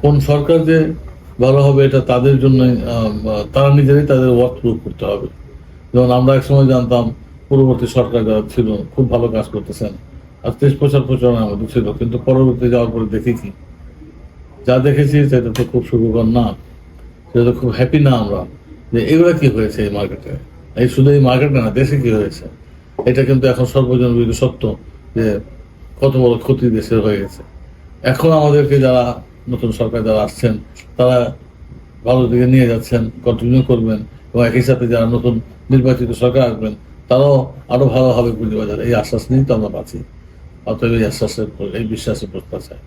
কোন সরকার যে ভালো হবে এটা তাদের জন্য, তারা নিজেরাই তাদের ওয়ার্ক প্রুভ করতে হবে। যেমন আমরা একসময় জানতাম পূর্ববর্তী সরকার যারা ছিল খুব ভালো কাজ করতেছেন, আর দেশ প্রচার প্রচারণার মধ্যে ছিল, কিন্তু পরবর্তী যাওয়ার পরে দেখি কি যা দেখেছি সেটা তো খুব সুখকর না, সেটা তো খুব হ্যাপি না আমরা যে এগুলা কি হয়েছে এই মার্কেটে। এই শুধু এই মার্কেটে না, দেশে কি হয়েছে এটা কিন্তু এখন সর্বজনবিদিত সত্য যে কত বড় ক্ষতি দেশের হয়ে গেছে। এখন আমাদেরকে যারা নতুন সরকার যারা আসছেন তারা ভালো দিকে নিয়ে যাচ্ছেন, কন্টিনিউ করবেন, এবং একই সাথে যারা নতুন নির্বাচিত সরকার আসবেন তারাও আরো ভালো হবে পুঁজিবাজার, এই আশ্বাস নিয়েই তো আমরা বাঁচি। অতএব এই আশ্বাসের, এই বিশ্বাসের প্রত্যাশায়।